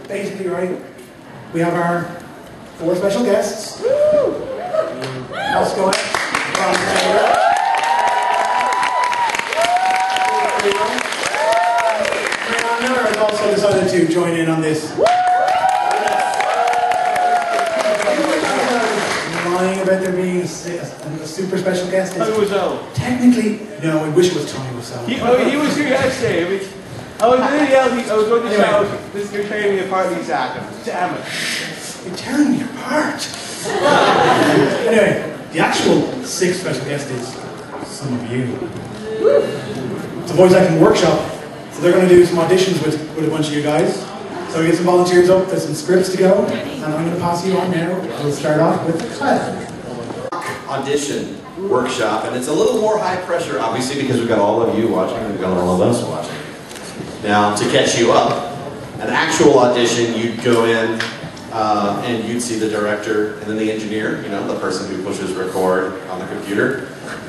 basically, right, we have our 4 special guests. How's it going? Rihanna has also decided to join in on this. Lying about there being a super special guest. Tony Wiseau. Technically, no, I wish it was Tony Wiseau. He was here yesterday. I was in reality, I was going to show you're tearing me apart, these actors. Damn it. You're tearing me apart. Anyway, the actual 6th special guest is some of you. It's a voice acting workshop, so they're going to do some auditions with a bunch of you guys. So we get some volunteers up, there's some scripts to go, and I'm going to pass you on now. We'll start off with Kyle. Audition workshop, and it's a little more high pressure, obviously, because we've got all of you watching and we've got all of us watching. Now, to catch you up, an actual audition, you'd go in and you'd see the director and then the engineer, you know, the person who pushes record on the computer,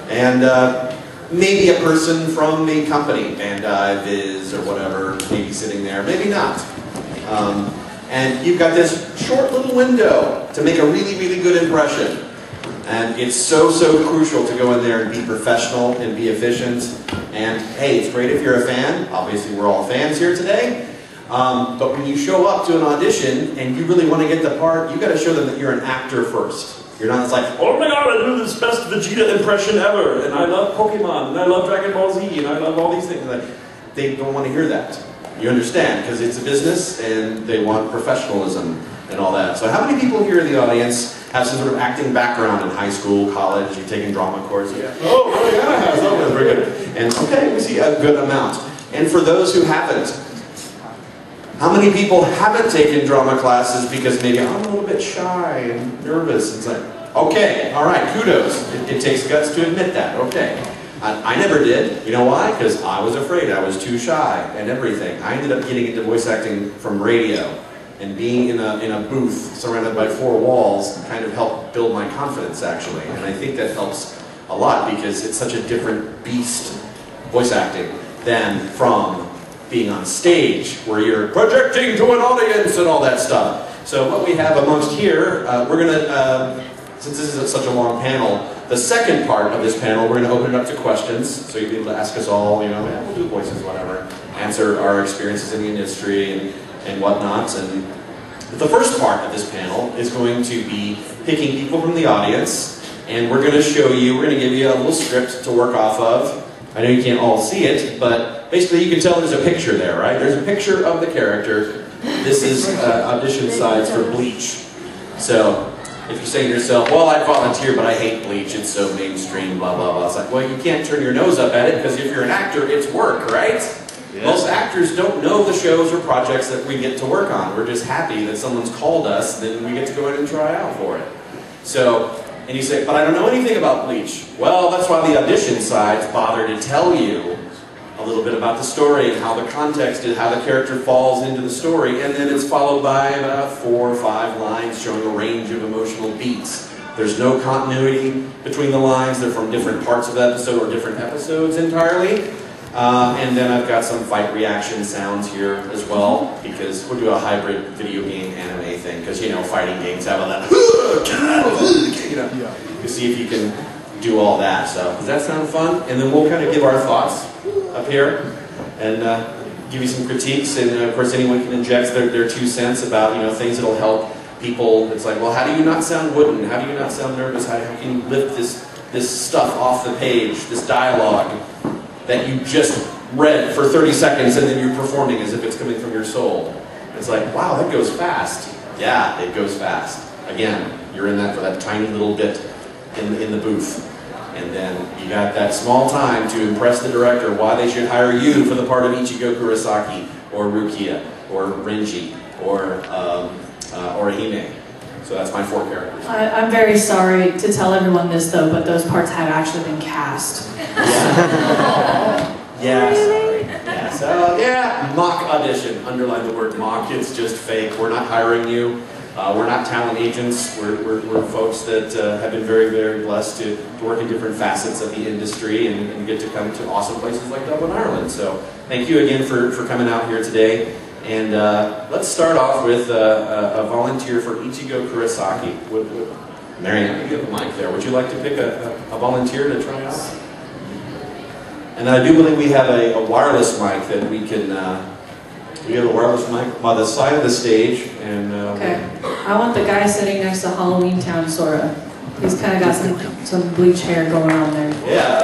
and maybe a person from the company, Bandai, Viz, or whatever, maybe sitting there, maybe not. And you've got this short little window to make a really, really good impression. And it's so crucial to go in there and be professional and be efficient. And hey, it's great if you're a fan. Obviously, we're all fans here today. But when you show up to an audition and you really want to get the part, you got to show them that you're an actor first. You're not just like, oh my god, I do this best Vegeta impression ever, and I love Pokemon, and I love Dragon Ball Z, and I love all these things. Like, they don't want to hear that. You understand, because it's a business, and they want professionalism and all that. So how many people here in the audience have some sort of acting background in high school, college, you've taken drama courses? Yeah. Oh, yeah, I have. Oh, very good. And okay, we see a good amount. And for those who haven't, how many people haven't taken drama classes because maybe I'm a little bit shy and nervous? It's like, okay, all right, kudos. It takes guts to admit that, okay. I never did. You know why? Because I was afraid. I was too shy and everything. I ended up getting into voice acting from radio. And being in a booth surrounded by 4 walls kind of helped build my confidence, actually. And I think that helps a lot because it's such a different beast, voice acting, than from being on stage where you're projecting to an audience and all that stuff. So what we have amongst here, we're going to, since this is such a long panel, the second part of this panel, we're going to open it up to questions. So you'll be able to ask us all, you know, yeah, we'll do voices, whatever, answer our experiences in the industry and whatnot. And the first part of this panel is going to be picking people from the audience, and we're going to show you, we're going to give you a little script to work off of. I know you can't all see it, but basically you can tell there's a picture there, right? There's a picture of the character. This is audition sides for Bleach. So if you're saying to yourself, well, I volunteer, but I hate Bleach, it's so mainstream, blah, blah, blah. It's like, well, you can't turn your nose up at it, because if you're an actor, it's work, right? Yeah. Most actors don't know the shows or projects that we get to work on. We're just happy that someone's called us, then we get to go in and try out for it. So, and you say, but I don't know anything about Bleach. Well, that's why the audition sides bother to tell you a little bit about the story and how the context is, how the character falls into the story, and then it's followed by about 4 or 5 lines showing a range of emotional beats. There's no continuity between the lines. They're from different parts of the episode or different episodes entirely. And then I've got some fight reaction sounds here as well, because we'll do a hybrid video game anime thing, because, you know, fighting games have all that, you know, you see if you can do all that. So does that sound fun? And then we'll kind of give our thoughts up here and give you some critiques, and of course anyone can inject their 2 cents about, you know, things that'll help people. It's like, well, how do you not sound wooden? How do you not sound nervous? How can you lift this stuff off the page, this dialogue that you just read for 30 seconds and then you're performing as if it's coming from your soul? It's like, wow, that goes fast. Yeah, it goes fast. Again, you're in that for that tiny little bit in the booth. And then you got that small time to impress the director why they should hire you for the part of Ichigo Kurosaki, or Rukia, or Renji, or Hime. So that's my 4 characters. I'm very sorry to tell everyone this, though, but those parts have actually been cast. Yeah, sorry. Yeah, so, yeah, mock audition. Underline the word mock. It's just fake. We're not hiring you. We're not talent agents. We're folks that have been very, very blessed to work in different facets of the industry and get to come to awesome places like Dublin, Ireland. So thank you again for coming out here today. And let's start off with a volunteer for Ichigo Kurosaki. Marianne, you have a mic there. Would you like to pick a volunteer to try out? And I do believe we have a wireless mic that we can. We have a wireless mic by the side of the stage. And okay. I want the guy sitting next to Halloween Town, Sora. He's kind of got some bleach hair going on there. Yeah.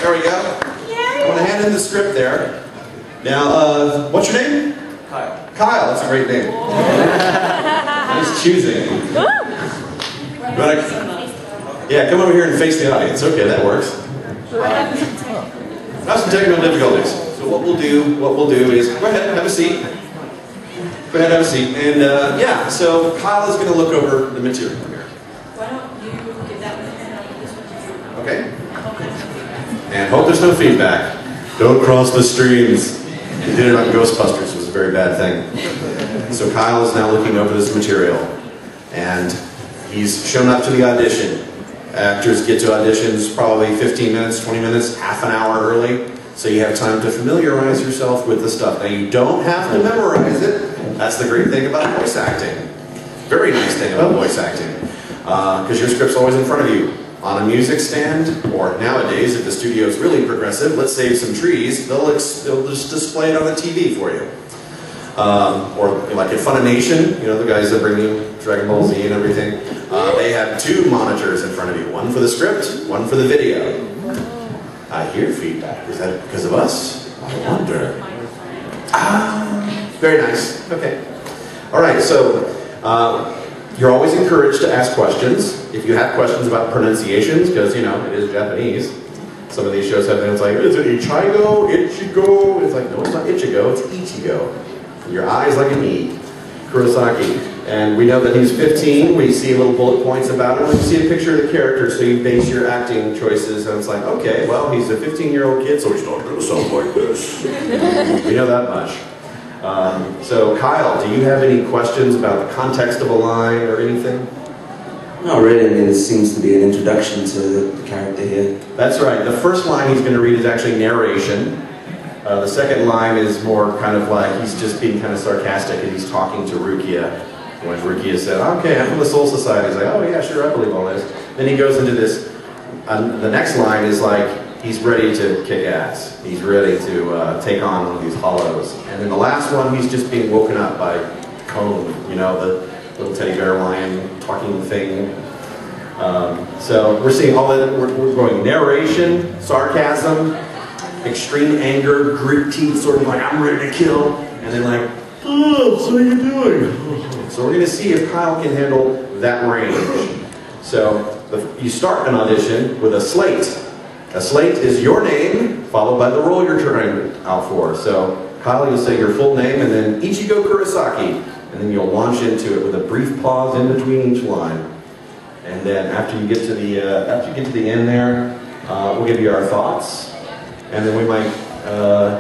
There we go. I want to hand in the script there. Now, what's your name? Kyle. Kyle, that's a great name. Nice choosing. Yeah, come over here and face the audience. Okay, that works. Have some technical difficulties. So what we'll do is, go ahead, have a seat. Go ahead, have a seat. And yeah, so Kyle is going to look over the material here. Why don't you get that one and I'll get this one? Okay? And hope there's no feedback. Don't cross the streams. He did it on Ghostbusters. It was a very bad thing. So Kyle is now looking over this material. And he's shown up to the audition. Actors get to auditions probably 15 minutes, 20 minutes, half an hour early. So you have time to familiarize yourself with the stuff. Now you don't have to memorize it. That's the great thing about voice acting. Very nice thing about voice acting. Because your script's always in front of you. On a music stand, or nowadays, if the studio's really progressive, let's save some trees, they'll just display it on the TV for you. Or like at Funimation, you know, the guys that bring you Dragon Ball Z and everything, they have 2 monitors in front of you, one for the script, one for the video. I hear feedback. Is that because of us? I wonder. Very nice. Okay. All right, so you're always encouraged to ask questions. If you have questions about pronunciations, because, you know, it is Japanese. Some of these shows have names like, is it Ichigo? Ichigo? It's like, no, it's not Ichigo, it's Ichigo. Your eye is like an E. Kurosaki. And we know that he's 15. We see little bullet points about him. We see a picture of the character, so you base your acting choices. And it's like, okay, well, he's a 15-year-old kid, so he's not going to sound like this. We know that much. So, Kyle, do you have any questions about the context of a line or anything? No, really. I mean, it seems to be an introduction to the character here. That's right. The first line he's going to read is actually narration. The second line is more kind of like he's just being kind of sarcastic and he's talking to Rukia. When Rukia said, okay, I'm from the Soul Society, he's like, oh yeah, sure, I believe all this. Then he goes into this, the next line is like, he's ready to kick ass. He's ready to take on one of these hollows. And then the last one, he's just being woken up by Cone, you know, the little teddy bear lion talking thing. So we're seeing all that, we're going narration, sarcasm, extreme anger, grit teeth, sort of like, I'm ready to kill. And then like, oh, so what are you doing? So we're going to see if Kyle can handle that range. So you start an audition with a slate. A slate is your name, followed by the role you're trying out for. So Kyle, you'll say your full name, and then Ichigo Kurosaki. And then you'll launch into it with a brief pause in between each line. And then after you get to the end there, we'll give you our thoughts. And then we might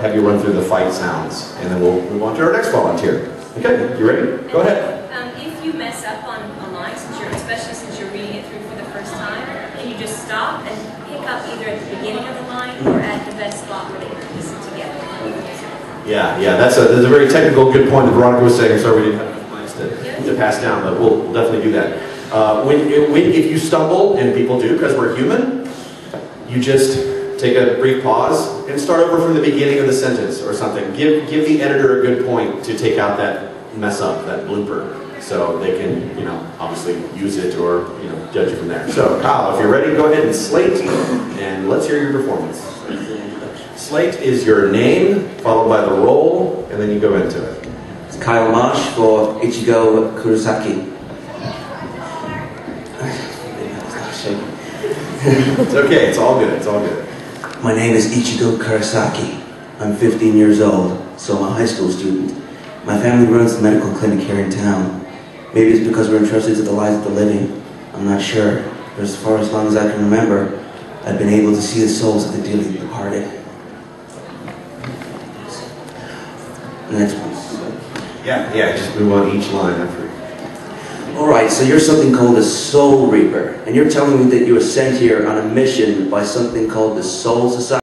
have you run through the fight sounds. And then we'll move on to our next volunteer. Okay, you ready? Go ahead. If you mess up on a line, especially since you're reading it through for the first time, can you just stop and pick up either at the beginning of the line or at the best spot where they listen together? Yeah, that's a very technical, good point that Veronica was saying. Sorry we didn't have enough lines to pass down, but we'll definitely do that. If you stumble, and people do because we're human, you just take a brief pause and start over from the beginning of the sentence or something. Give the editor a good point to take out that mess up, that blooper, so they can, you know, obviously use it or, you know, judge you from there. So, Kyle, if you're ready, go ahead and slate, and let's hear your performance. Slate is your name, followed by the role, and then you go into it. It's Kyle Marsh for Ichigo Kurosaki. It's okay, it's all good, it's all good. My name is Ichigo Kurosaki. I'm 15 years old, so I'm a high school student. My family runs the medical clinic here in town. Maybe it's because we're entrusted to the lives of the living. I'm not sure. But as far as long as I can remember, I've been able to see the souls of the dearly departed. Next one. Yeah, just move on each line after. Alright, so you're something called the Soul Reaper, and you're telling me that you were sent here on a mission by something called the Soul Society?